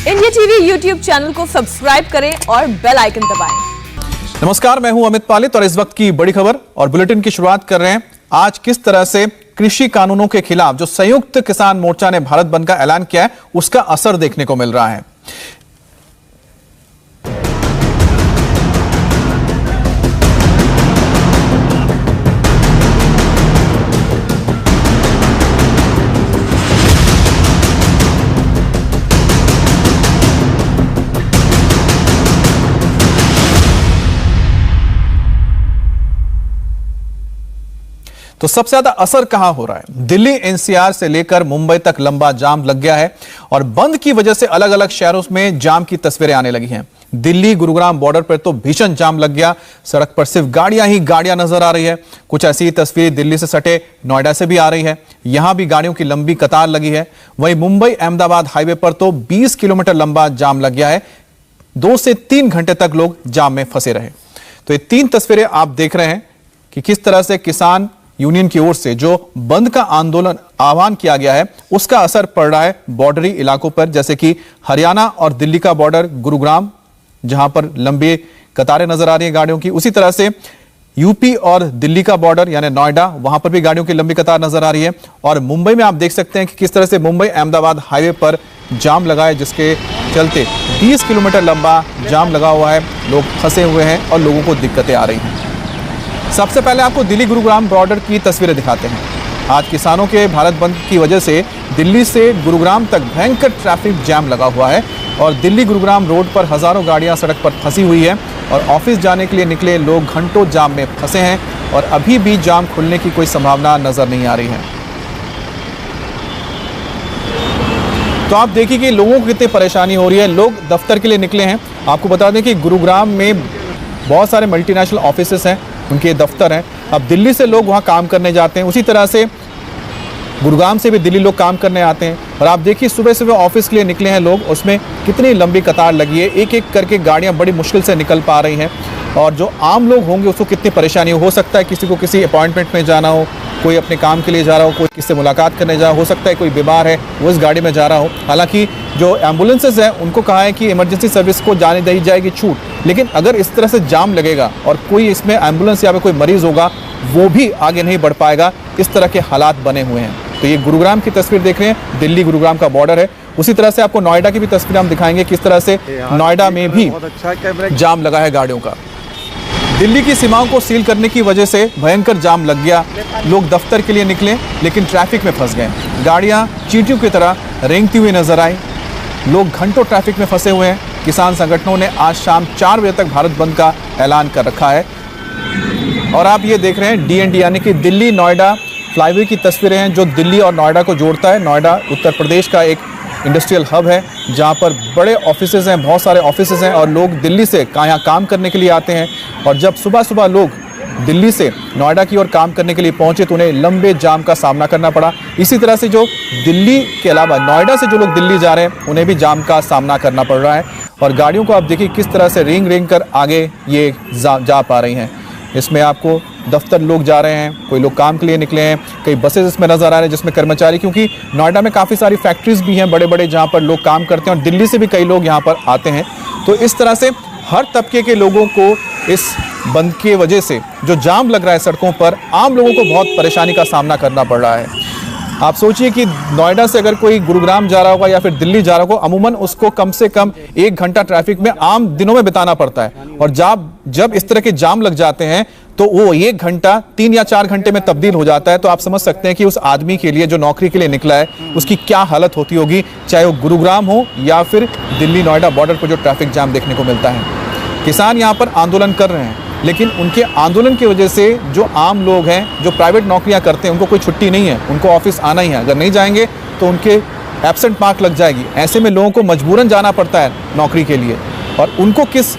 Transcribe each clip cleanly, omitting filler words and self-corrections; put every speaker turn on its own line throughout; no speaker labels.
India TV YouTube channel को subscribe करें और बेल आइकन दबाएं।
नमस्कार, मैं हूं अमित पालित और इस वक्त की बड़ी खबर और बुलेटिन की शुरुआत कर रहे हैं। आज किस तरह से कृषि कानूनों के खिलाफ जो संयुक्त किसान मोर्चा ने भारत बंद का ऐलान किया है, उसका असर देखने को मिल रहा है। तो सबसे ज्यादा असर कहां हो रहा है? दिल्ली एनसीआर से लेकर मुंबई तक लंबा जाम लग गया है और बंद की वजह से अलग अलग शहरों में जाम की तस्वीरें आने लगी हैं। दिल्ली गुरुग्राम बॉर्डर पर तो भीषण जाम लग गया, सड़क पर सिर्फ गाड़ियां ही गाड़ियां नजर आ रही है। कुछ ऐसी तस्वीरें दिल्ली से सटे नोएडा से भी आ रही है, यहां भी गाड़ियों की लंबी कतार लगी है। वहीं मुंबई अहमदाबाद हाईवे पर तो 20 किलोमीटर लंबा जाम लग गया है। 2 से 3 घंटे तक लोग जाम में फंसे रहे। तो ये 3 तस्वीरें आप देख रहे हैं कि किस तरह से किसान यूनियन की ओर से जो बंद का आंदोलन आह्वान किया गया है, उसका असर पड़ रहा है बॉर्डरी इलाकों पर, जैसे कि हरियाणा और दिल्ली का बॉर्डर गुरुग्राम, जहां पर लंबी कतारें नजर आ रही हैं गाड़ियों की। उसी तरह से यूपी और दिल्ली का बॉर्डर यानी नोएडा, वहां पर भी गाड़ियों की लंबी कतार नजर आ रही है। और मुंबई में आप देख सकते हैं कि किस तरह से मुंबई अहमदाबाद हाईवे पर जाम लगा है, जिसके चलते 20 किलोमीटर लंबा जाम लगा हुआ है। लोग फंसे हुए हैं और लोगों को दिक्कतें आ रही हैं। सबसे पहले आपको दिल्ली गुरुग्राम बॉर्डर की तस्वीरें दिखाते हैं। आज किसानों के भारत बंद की वजह से दिल्ली से गुरुग्राम तक भयंकर ट्रैफिक जैम लगा हुआ है और दिल्ली गुरुग्राम रोड पर हजारों गाड़ियां सड़क पर फंसी हुई है और ऑफिस जाने के लिए निकले लोग घंटों जाम में फंसे हैं और अभी भी जाम खुलने की कोई संभावना नजर नहीं आ रही है। तो आप देखिए कि लोगों को कितनी परेशानी हो रही है। लोग दफ्तर के लिए निकले हैं। आपको बता दें कि गुरुग्राम में बहुत सारे मल्टीनेशनल ऑफिसेस हैं, उनके दफ्तर हैं। अब दिल्ली से लोग वहाँ काम करने जाते हैं, उसी तरह से गुरुग्राम से भी दिल्ली लोग काम करने आते हैं। और आप देखिए सुबह सुबह ऑफिस के लिए निकले हैं लोग, उसमें कितनी लंबी कतार लगी है। एक एक करके गाड़ियाँ बड़ी मुश्किल से निकल पा रही हैं और जो आम लोग होंगे उसको कितनी परेशानी हो सकता है। किसी को किसी अपॉइंटमेंट में जाना हो, कोई अपने काम के लिए जा रहा हो, कोई किससे मुलाकात करने जा, हो सकता है कोई बीमार है वो इस गाड़ी में जा रहा हो। हालांकि जो एम्बुलेंसेज हैं उनको कहा है कि इमरजेंसी सर्विस को जाने दी जाएगी छूट, लेकिन अगर इस तरह से जाम लगेगा और कोई इसमें एम्बुलेंस या फिर कोई मरीज होगा, वो भी आगे नहीं बढ़ पाएगा। इस तरह के हालात बने हुए हैं। तो ये गुरुग्राम की तस्वीर देख रहे हैं, दिल्ली गुरुग्राम का बॉर्डर है। उसी तरह से आपको नोएडा की भी तस्वीर हम दिखाएंगे, किस तरह से नोएडा में भी जाम लगा है गाड़ियों का। दिल्ली की सीमाओं को सील करने की वजह से भयंकर जाम लग गया। लोग दफ्तर के लिए निकले लेकिन ट्रैफिक में फंस गए। गाड़ियां चींटियों की तरह रेंगती हुई नजर आई। लोग घंटों ट्रैफिक में फंसे हुए हैं। किसान संगठनों ने आज शाम 4 बजे तक भारत बंद का ऐलान कर रखा है। और आप ये देख रहे हैं DND यानी कि दिल्ली नोएडा फ्लाईवे की तस्वीरें हैं, जो दिल्ली और नोएडा को जोड़ता है। नोएडा उत्तर प्रदेश का एक इंडस्ट्रियल हब है, जहाँ पर बड़े ऑफिसेज हैं, बहुत सारे ऑफिसेज हैं और लोग दिल्ली से यहाँ काम करने के लिए आते हैं। और जब सुबह सुबह लोग दिल्ली से नोएडा की ओर काम करने के लिए पहुंचे तो उन्हें लंबे जाम का सामना करना पड़ा। इसी तरह से जो दिल्ली के अलावा नोएडा से जो लोग दिल्ली जा रहे हैं उन्हें भी जाम का सामना करना पड़ रहा है। और गाड़ियों को आप देखिए किस तरह से रेंग रेंग कर आगे ये जा पा रही हैं। इसमें आपको दफ्तर लोग जा रहे हैं, कोई लोग काम के लिए निकले हैं, कई बसेज इसमें नजर आ रहे हैं जिसमें कर्मचारी, क्योंकि नोएडा में काफ़ी सारी फैक्ट्रीज भी हैं बड़े बड़े, जहाँ पर लोग काम करते हैं और दिल्ली से भी कई लोग यहाँ पर आते हैं। तो इस तरह से हर तबके के लोगों को इस बंद की वजह से जो जाम लग रहा है सड़कों पर, आम लोगों को बहुत परेशानी का सामना करना पड़ रहा है। आप सोचिए कि नोएडा से अगर कोई गुरुग्राम जा रहा होगा या फिर दिल्ली जा रहा होगा, अमूमन उसको कम से कम 1 घंटा ट्रैफिक में आम दिनों में बिताना पड़ता है। और जब इस तरह के जाम लग जाते हैं तो वो 1 घंटा 3 या 4 घंटे में तब्दील हो जाता है। तो आप समझ सकते हैं कि उस आदमी के लिए जो नौकरी के लिए निकला है उसकी क्या हालत होती होगी, चाहे वो गुरुग्राम हो या फिर दिल्ली नोएडा बॉर्डर पर जो ट्रैफिक जाम देखने को मिलता है। किसान यहाँ पर आंदोलन कर रहे हैं, लेकिन उनके आंदोलन की वजह से जो आम लोग हैं, जो प्राइवेट नौकरियां करते हैं, उनको कोई छुट्टी नहीं है, उनको ऑफिस आना ही है। अगर नहीं जाएंगे तो उनके एब्सेंट मार्क लग जाएगी। ऐसे में लोगों को मजबूरन जाना पड़ता है नौकरी के लिए और उनको किस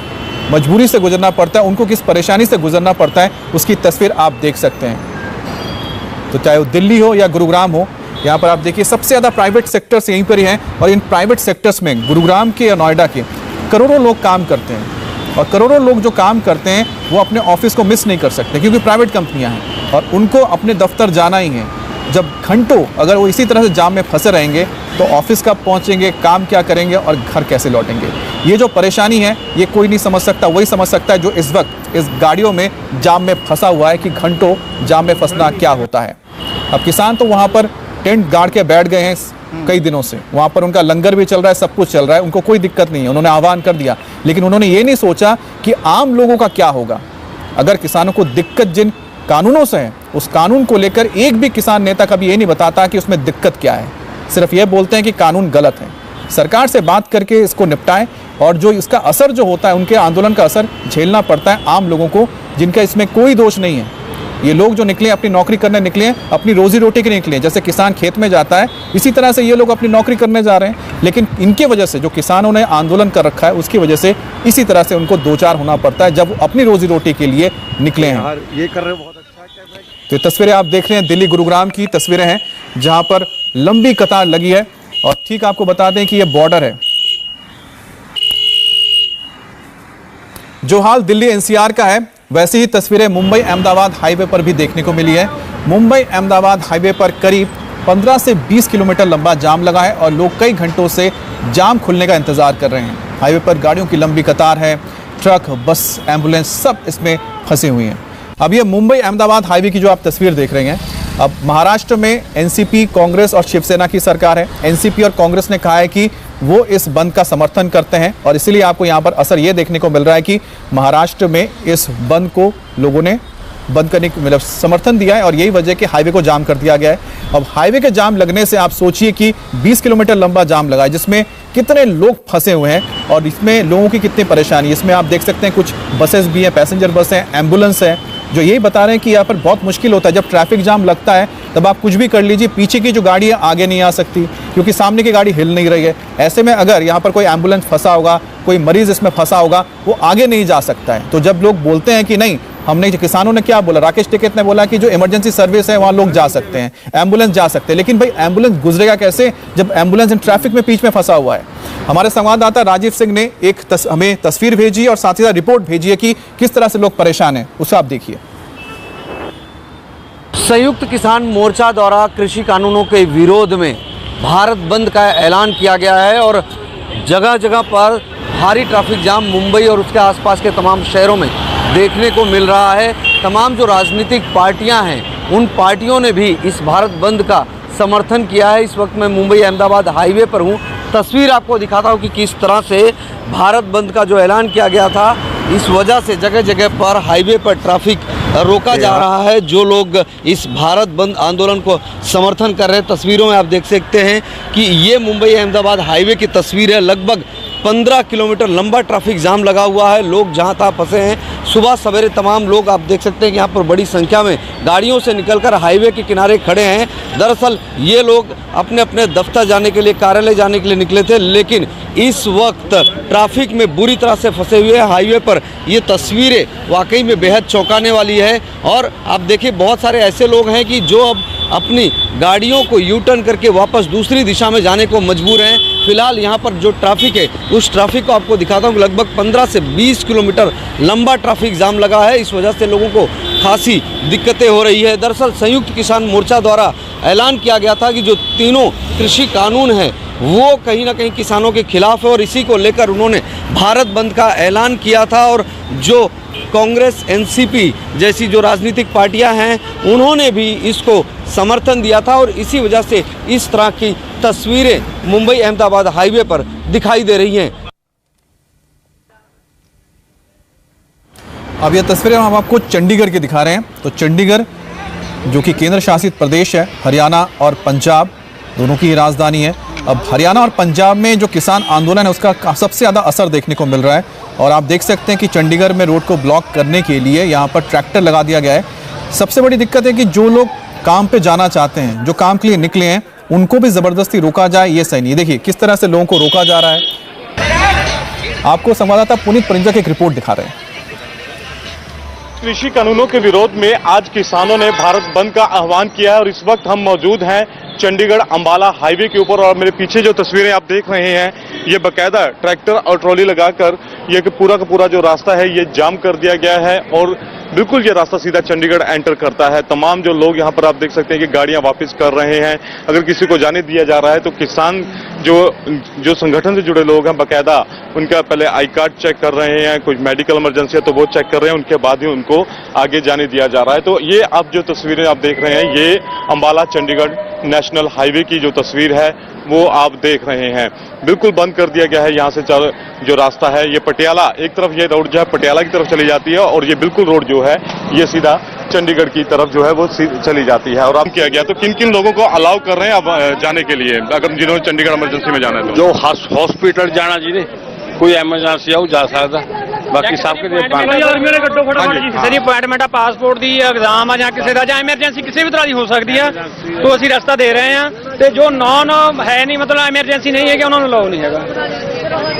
मजबूरी से गुजरना पड़ता है, उनको किस परेशानी से गुजरना पड़ता है, उसकी तस्वीर आप देख सकते हैं। तो चाहे वो दिल्ली हो या गुरुग्राम हो, यहाँ पर आप देखिए सबसे ज़्यादा प्राइवेट सेक्टर्स यहीं पर ही हैं और इन प्राइवेट सेक्टर्स में गुरुग्राम के या नोएडा के करोड़ों लोग काम करते हैं। और करोड़ों लोग जो काम करते हैं वो अपने ऑफिस को मिस नहीं कर सकते, क्योंकि प्राइवेट कंपनियां हैं और उनको अपने दफ्तर जाना ही है। जब घंटों अगर वो इसी तरह से जाम में फंसे रहेंगे तो ऑफिस कब पहुंचेंगे, काम क्या करेंगे और घर कैसे लौटेंगे। ये जो परेशानी है ये कोई नहीं समझ सकता, वही समझ सकता है जो इस वक्त इस गाड़ियों में जाम में फंसा हुआ है कि घंटों जाम में फंसना क्या होता है। अब किसान तो वहाँ पर टेंट गाड़ के बैठ गए हैं कई दिनों से, वहाँ पर उनका लंगर भी चल रहा है, सब कुछ चल रहा है, उनको कोई दिक्कत नहीं है, उन्होंने आह्वान कर दिया। लेकिन उन्होंने ये नहीं सोचा कि आम लोगों का क्या होगा। अगर किसानों को दिक्कत जिन कानूनों से है, उस कानून को लेकर एक भी किसान नेता कभी ये नहीं बताता कि उसमें दिक्कत क्या है, सिर्फ ये बोलते हैं कि कानून गलत है। सरकार से बात करके इसको निपटाएं और जो इसका असर जो होता है, उनके आंदोलन का असर झेलना पड़ता है आम लोगों को, जिनका इसमें कोई दोष नहीं है। ये लोग जो निकले अपनी नौकरी करने निकले हैं, अपनी रोजी रोटी के निकले हैं, जैसे किसान खेत में जाता है इसी तरह से ये लोग अपनी नौकरी करने जा रहे हैं। लेकिन इनकी वजह से जो किसानों ने आंदोलन कर रखा है उसकी वजह से इसी तरह से उनको दो चार होना पड़ता है जब वो अपनी रोजी रोटी के लिए निकले हैं।
ये कर रहे बहुत अच्छा है।
तो ये तस्वीरें आप देख रहे हैं दिल्ली गुरुग्राम की तस्वीरें हैं जहां पर लंबी कतार लगी है और ठीक आपको बता दें कि ये बॉर्डर है। जो हाल दिल्ली एनसीआर का है वैसी ही तस्वीरें मुंबई अहमदाबाद हाईवे पर भी देखने को मिली है। मुंबई अहमदाबाद हाईवे पर करीब 15 से 20 किलोमीटर लंबा जाम लगा है और लोग कई घंटों से जाम खुलने का इंतजार कर रहे हैं। हाईवे पर गाड़ियों की लंबी कतार है, ट्रक, बस, एम्बुलेंस सब इसमें फंसी हुई हैं। अब ये मुंबई अहमदाबाद हाईवे की जो आप तस्वीर देख रहे हैं, अब महाराष्ट्र में एनसीपी, कांग्रेस और शिवसेना की सरकार है। एनसीपी और कांग्रेस ने कहा है कि वो इस बंद का समर्थन करते हैं और इसीलिए आपको यहाँ पर असर ये देखने को मिल रहा है कि महाराष्ट्र में इस बंद को लोगों ने बंद करने की मतलब समर्थन दिया है और यही वजह कि हाईवे को जाम कर दिया गया है। अब हाईवे के जाम लगने से आप सोचिए कि 20 किलोमीटर लंबा जाम लगा है जिसमें कितने लोग फंसे हुए हैं और इसमें लोगों की कितनी परेशानी। इसमें आप देख सकते हैं कुछ बसेस भी हैं, पैसेंजर बस हैं, एम्बुलेंस है, जो यही बता रहे हैं कि यहाँ पर बहुत मुश्किल होता है। जब ट्रैफिक जाम लगता है तब आप कुछ भी कर लीजिए, पीछे की जो गाड़ी है आगे नहीं आ सकती क्योंकि सामने की गाड़ी हिल नहीं रही है। ऐसे में अगर यहाँ पर कोई एम्बुलेंस फंसा होगा, कोई मरीज इसमें फंसा होगा, वो आगे नहीं जा सकता है। तो जब लोग बोलते हैं कि नहीं, हमने किसानों ने क्या बोला, राकेश टिकैत ने बोला कि जो इमरजेंसी सर्विस है वहाँ लोग जा सकते हैं, एम्बुलेंस जा सकते हैं, लेकिन भाई एम्बुलेंस गुजरेगा कैसे जब एम्बुलेंस इन ट्रैफिक में बीच में फंसा हुआ है। हमारे संवाददाता राजीव सिंह ने हमें तस्वीर भेजी और साथ ही साथ रिपोर्ट भेजी है कि किस तरह से लोग परेशान हैं, उसे आप देखिए।
संयुक्त किसान मोर्चा द्वारा कृषि कानूनों के विरोध में भारत बंद का ऐलान किया गया है और जगह जगह पर भारी ट्रैफिक जाम मुंबई और उसके आसपास के तमाम शहरों में देखने को मिल रहा है। तमाम जो राजनीतिक पार्टियां हैं उन पार्टियों ने भी इस भारत बंद का समर्थन किया है। इस वक्त मैं मुंबई अहमदाबाद हाईवे पर हूं। तस्वीर आपको दिखाता हूं कि किस तरह से भारत बंद का जो ऐलान किया गया था, इस वजह से जगह जगह पर हाईवे पर ट्रैफिक रोका जा रहा है। जो लोग इस भारत बंद आंदोलन को समर्थन कर रहे हैं, तस्वीरों में आप देख सकते हैं कि ये मुंबई अहमदाबाद हाईवे की तस्वीर है। लगभग 15 किलोमीटर लंबा ट्रैफिक जाम लगा हुआ है, लोग जहां तहां फंसे हैं। सुबह सवेरे तमाम लोग आप देख सकते हैं कि यहाँ पर बड़ी संख्या में गाड़ियों से निकलकर हाईवे के किनारे खड़े हैं। दरअसल ये लोग अपने अपने दफ्तर जाने के लिए, कार्यालय जाने के लिए निकले थे, लेकिन इस वक्त ट्रैफिक में बुरी तरह से फंसे हुए हैं हाईवे पर। ये तस्वीरें वाकई में बेहद चौंकाने वाली है। और आप देखिए बहुत सारे ऐसे लोग हैं कि जो अब अपनी गाड़ियों को यू टर्न करके वापस दूसरी दिशा में जाने को मजबूर हैं। फिलहाल यहाँ पर जो ट्रैफिक है उस ट्रैफिक को आपको दिखाता हूँ। लगभग 15 से 20 किलोमीटर लंबा ट्रैफिक जाम लगा है। इस वजह से लोगों को खासी दिक्कतें हो रही है। दरअसल संयुक्त किसान मोर्चा द्वारा ऐलान किया गया था कि जो तीनों कृषि कानून हैं वो कहीं ना कहीं किसानों के खिलाफ है और इसी को लेकर उन्होंने भारत बंद का ऐलान किया था। और जो कांग्रेस, एनसीपी जैसी जो राजनीतिक पार्टियां हैं उन्होंने भी इसको समर्थन दिया था और इसी वजह से इस तरह की तस्वीरें मुंबई अहमदाबाद हाईवे पर दिखाई दे रही हैं।
अब ये तस्वीरें हम आपको चंडीगढ़ की दिखा रहे हैं। तो चंडीगढ़ जो कि केंद्र शासित प्रदेश है, हरियाणा और पंजाब दोनों की राजधानी है। अब हरियाणा और पंजाब में जो किसान आंदोलन है उसका सबसे ज़्यादा असर देखने को मिल रहा है और आप देख सकते हैं कि चंडीगढ़ में रोड को ब्लॉक करने के लिए यहाँ पर ट्रैक्टर लगा दिया गया है। सबसे बड़ी दिक्कत है कि जो लोग काम पे जाना चाहते हैं, जो काम के लिए निकले हैं, उनको भी ज़बरदस्ती रोका जाए, ये सही नहीं है। देखिए किस तरह से लोगों को रोका जा रहा है। आपको संवाददाता पुनीत परिंजा की एक रिपोर्ट दिखा रहे हैं।
कृषि कानूनों के विरोध में आज किसानों ने भारत बंद का आह्वान किया है और इस वक्त हम मौजूद हैं चंडीगढ़ अंबाला हाईवे के ऊपर और मेरे पीछे जो तस्वीरें आप देख रहे हैं ये बकायदा ट्रैक्टर और ट्रॉली लगाकर ये पूरा का पूरा जो रास्ता है ये जाम कर दिया गया है और बिल्कुल ये रास्ता सीधा चंडीगढ़ एंटर करता है। तमाम जो लोग यहाँ पर आप देख सकते हैं कि गाड़ियां वापस कर रहे हैं। अगर किसी को जाने दिया जा रहा है तो किसान जो संगठन से जुड़े लोग हैं बाकायदा उनका पहले आई कार्ड चेक कर रहे हैं, कुछ मेडिकल इमरजेंसी है तो वो चेक कर रहे हैं, उनके बाद ही उनको आगे जाने दिया जा रहा है। तो ये आप जो तस्वीरें आप देख रहे हैं ये अंबाला चंडीगढ़ नेशनल हाईवे की जो तस्वीर है वो आप देख रहे हैं। बिल्कुल बंद कर दिया गया है यहाँ से जो रास्ता है ये पटियाला, एक तरफ ये रोड जो है पटियाला की तरफ चली जाती है और ये बिल्कुल रोड जो है ये सीधा चंडीगढ़ की तरफ जो है वो चली जाती है। और अब किया गया तो किन किन लोगों को अलाउ कर रहे हैं अब जाने के लिए, अगर जिन्होंने चंडीगढ़ इमरजेंसी में जाना है तो?
जो हॉस्पिटल जाना जी ने कोई एमरजेंसी है वो जा सकता, बाकी सब के
ਕਿਸੇ ਅਪਾਇੰਟਮੈਂਟ ਆ, ਪਾਸਪੋਰਟ ਦੀ ਐਗਜ਼ਾਮ ਆ ਜਾਂ ਕਿਸੇ ਦਾ ਜਾਂ ਐਮਰਜੈਂਸੀ ਕਿਸੇ ਵੀ ਤਰ੍ਹਾਂ ਦੀ ਹੋ ਸਕਦੀ ਆ तो ਅਸੀਂ ਰਸਤਾ ਦੇ ਰਹੇ ਆ ਤੇ ਜੋ ਨੌਨ ਹੈ ਨਹੀਂ मतलब ਐਮਰਜੈਂसी नहीं है कि ਉਹਨਾਂ ਨੂੰ ਅਲਾउ नहीं ਹੈਗਾ।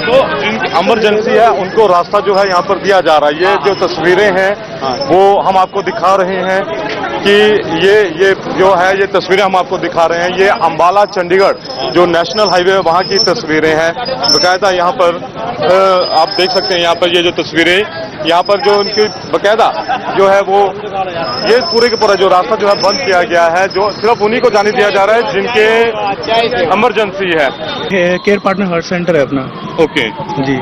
तो जिनकी इमरजेंसी है उनको रास्ता जो है यहाँ पर दिया जा रहा है। ये जो तस्वीरें हैं वो हम आपको दिखा रहे हैं कि ये जो है ये तस्वीरें हम आपको दिखा रहे हैं। ये अंबाला चंडीगढ़ जो नेशनल हाईवे है वहाँ की तस्वीरें हैं। बाकायदा यहाँ पर आप देख सकते हैं, यहाँ पर ये जो तस्वीरें यहाँ पर जो उनकी बाकायदा जो है वो ये पूरे के पूरा जो रास्ता जो है बंद किया गया है, जो सिर्फ उन्हीं को जाने दिया जा रहा है जिनके इमरजेंसी है।
केयर पार्टनर हार्ट सेंटर है अपना।
ओके
जी,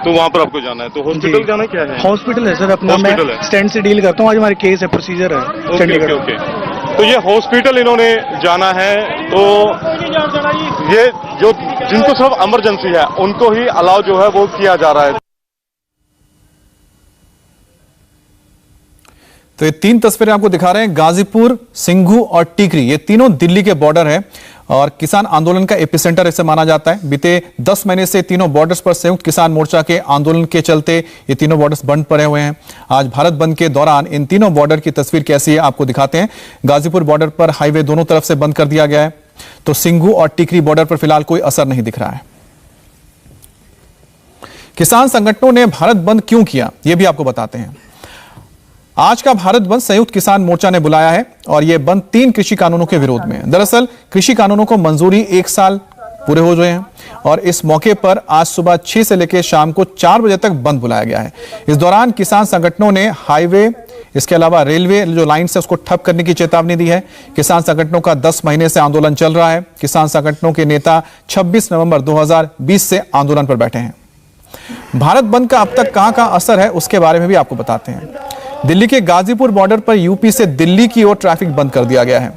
तो वहाँ पर आपको जाना है, तो हॉस्पिटल जाना क्या है?
हॉस्पिटल है सर अपना। मैं
हॉस्पिटल है।
स्टैंड से डील करता हूँ, आज हमारे केस है, प्रोसीजर है चंडीगढ़।
ओके। तो ये हॉस्पिटल इन्होंने जाना है, तो ये जो जिनको सिर्फ इमरजेंसी है उनको ही अलाउ जो है वो किया जा रहा है।
तो ये तीन तस्वीरें आपको दिखा रहे हैं, गाजीपुर, सिंघू और टीकरी, ये तीनों दिल्ली के बॉर्डर है और किसान आंदोलन का एपिसेंटर इसे माना जाता है। बीते 10 महीने से तीनों बॉर्डर्स पर संयुक्त किसान मोर्चा के आंदोलन के चलते ये तीनों बॉर्डर्स बंद पड़े हुए हैं। आज भारत बंद के दौरान इन तीनों बॉर्डर की तस्वीर कैसी है आपको दिखाते हैं। गाजीपुर बॉर्डर पर हाईवे दोनों तरफ से बंद कर दिया गया है, तो सिंघू और टीकरी बॉर्डर पर फिलहाल कोई असर नहीं दिख रहा है। किसान संगठनों ने भारत बंद क्यों किया यह भी आपको बताते हैं। आज का भारत बंद संयुक्त किसान मोर्चा ने बुलाया है और यह बंद 3 कृषि कानूनों के विरोध में है। दरअसल कृषि कानूनों को मंजूरी 1 साल पूरे हो गए हैं और इस मौके पर आज सुबह 6 से लेकर शाम को 4 बजे तक बंद बुलाया गया है। इस दौरान किसान संगठनों ने हाईवे, इसके अलावा रेलवे जो लाइन से उसको ठप करने की चेतावनी दी है। किसान संगठनों का 10 महीने से आंदोलन चल रहा है। किसान संगठनों के नेता 26 नवंबर 2020 से आंदोलन पर बैठे हैं। भारत बंद का अब तक कहां असर है उसके बारे में भी आपको बताते हैं। दिल्ली के गाजीपुर बॉर्डर पर यूपी से दिल्ली की ओर ट्रैफिक बंद कर दिया गया है।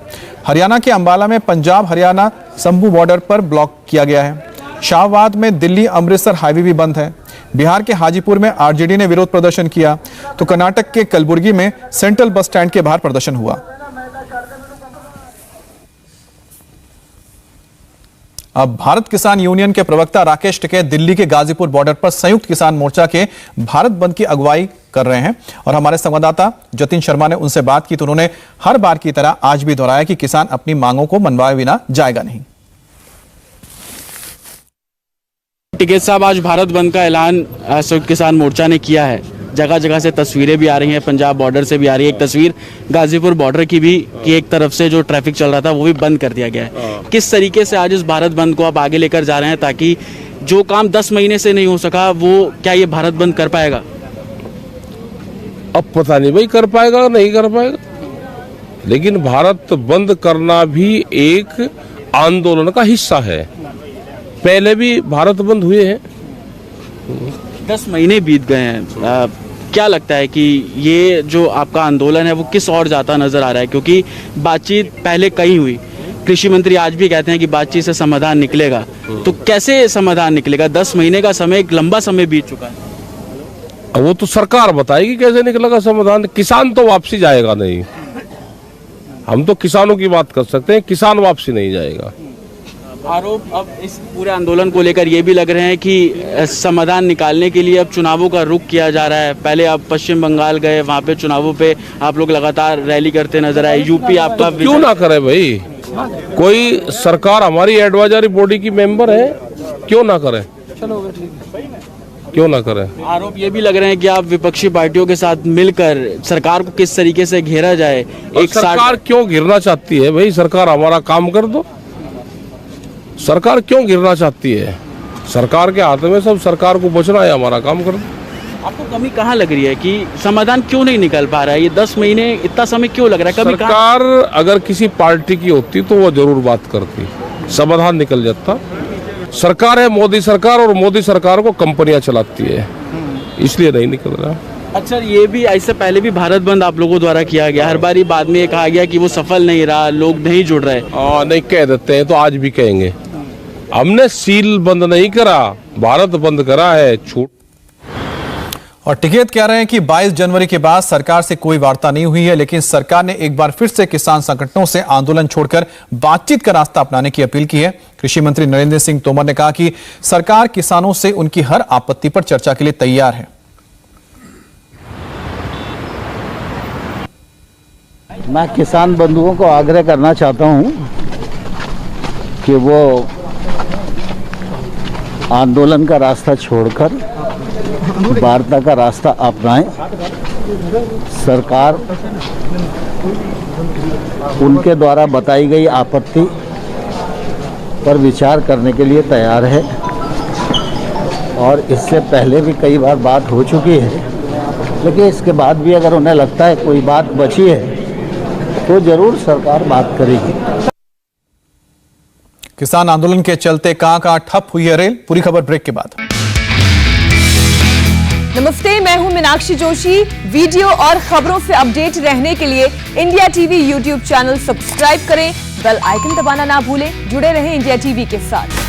हरियाणा के अंबाला में पंजाब हरियाणा संभू बॉर्डर पर ब्लॉक किया गया है। शाहबाद में दिल्ली अमृतसर हाईवे भी बंद है। बिहार के हाजीपुर में आरजेडी ने विरोध प्रदर्शन किया, तो कर्नाटक के कलबुर्गी में सेंट्रल बस स्टैंड के बाहर प्रदर्शन हुआ। अब भारत किसान यूनियन के प्रवक्ता राकेश टिकैत दिल्ली के गाजीपुर बॉर्डर पर संयुक्त किसान मोर्चा के भारत बंद की अगुवाई कर रहे हैं और हमारे संवाददाता जतिन शर्मा ने उनसे बात की तो उन्होंने हर बार की तरह आज भी दोहराया कि किसान अपनी मांगों को मनवाए बिना जाएगा नहीं।
टिकैत साहब, आज भारत बंद का ऐलान संयुक्त किसान मोर्चा ने किया है। जगह जगह से तस्वीरें भी आ रही हैं, पंजाब बॉर्डर से भी आ रही है। एक तस्वीर गाजीपुर बॉर्डर की भी कि एक तरफ से जो ट्रैफिक चल रहा था वो भी बंद कर दिया गया है। किस तरीके से आज इस भारत बंद को आप आगे लेकर जा रहे हैं ताकि जो काम 10 महीने से नहीं हो सका वो क्या ये भारत बंद कर पाएगा?
अब पता नहीं भाई कर पाएगा नहीं कर पाएगा, लेकिन भारत बंद करना भी एक आंदोलन का हिस्सा है। पहले भी भारत बंद हुए हैं।
10 महीने बीत गए हैं। क्या लगता है कि ये जो आपका आंदोलन है वो किस ओर जाता नजर आ रहा है? क्योंकि बातचीत पहले कहीं हुई, कृषि मंत्री आज भी कहते हैं कि बातचीत से समाधान निकलेगा, तो कैसे समाधान निकलेगा? 10 महीने का समय एक लंबा समय बीत चुका है।
वो तो सरकार बताएगी कैसे निकलेगा समाधान। किसान तो वापसी जाएगा नहीं, हम तो किसानों की बात कर सकते हैं, किसान वापसी नहीं जाएगा।
आरोप अब इस पूरे आंदोलन को लेकर ये भी लग रहे हैं कि समाधान निकालने के लिए अब चुनावों का रुख किया जा रहा है। पहले आप पश्चिम बंगाल गए, वहाँ पे चुनावों पे आप लोग लगातार रैली करते नजर आए। यूपी आपका
तो क्यों ना करे भाई, कोई सरकार हमारी एडवाइजरी बॉडी की मेंबर है, क्यों ना करे, क्यों ना करे।
आरोप ये भी लग रहे हैं कि आप विपक्षी पार्टियों के साथ मिलकर सरकार को किस तरीके से घेरा जाए। एक
सरकार क्यों घिरना चाहती है भाई? सरकार हमारा काम कर दो। सरकार क्यों गिरना चाहती है? सरकार के हाथ में सब, सरकार को बचना है, हमारा काम कर दो।
आपको कमी कहाँ लग रही है कि समाधान क्यों नहीं निकल पा रहा है? ये 10 महीने इतना समय क्यों लग रहा है? कभी
सरकार अगर किसी पार्टी की होती तो वो जरूर बात करती, समाधान निकल जाता। सरकार है मोदी सरकार, और मोदी सरकार को कंपनियां चलाती है, इसलिए नहीं निकल रहा।
अच्छा, ये भी ऐसे पहले भी भारत बंद आप लोगों द्वारा किया गया, हर बारी बाद में ये कहा गया कि वो सफल नहीं रहा, लोग नहीं जुड़ रहे।
नहीं कह देते हैं तो आज भी कहेंगे, हमने सील बंद नहीं करा, भारत बंद करा है। छूट
और टिकैत कह रहे हैं कि 22 जनवरी के बाद सरकार से कोई वार्ता नहीं हुई है, लेकिन सरकार ने एक बार फिर से किसान संगठनों से आंदोलन छोड़कर बातचीत का रास्ता अपनाने की अपील की है। कृषि मंत्री नरेंद्र सिंह तोमर ने कहा कि सरकार किसानों से उनकी हर आपत्ति पर चर्चा के लिए तैयार है।
मैं किसान बंधुओं को आग्रह करना चाहता हूं कि वो आंदोलन का रास्ता छोड़कर वार्ता का रास्ता अपनाएं। सरकार उनके द्वारा बताई गई आपत्ति पर विचार करने के लिए तैयार है, और इससे पहले भी कई बार बात हो चुकी है, लेकिन इसके बाद भी अगर उन्हें लगता है कोई बात बची है तो जरूर सरकार बात करेगी।
किसान आंदोलन के चलते कहां ठप हुई है रेल, पूरी खबर ब्रेक के बाद।
नमस्ते, मैं हूं मीनाक्षी जोशी। वीडियो और खबरों से अपडेट रहने के लिए India TV YouTube channel subscribe करें, बेल आइकन दबाना ना भूलें। जुड़े रहें इंडिया टीवी के साथ।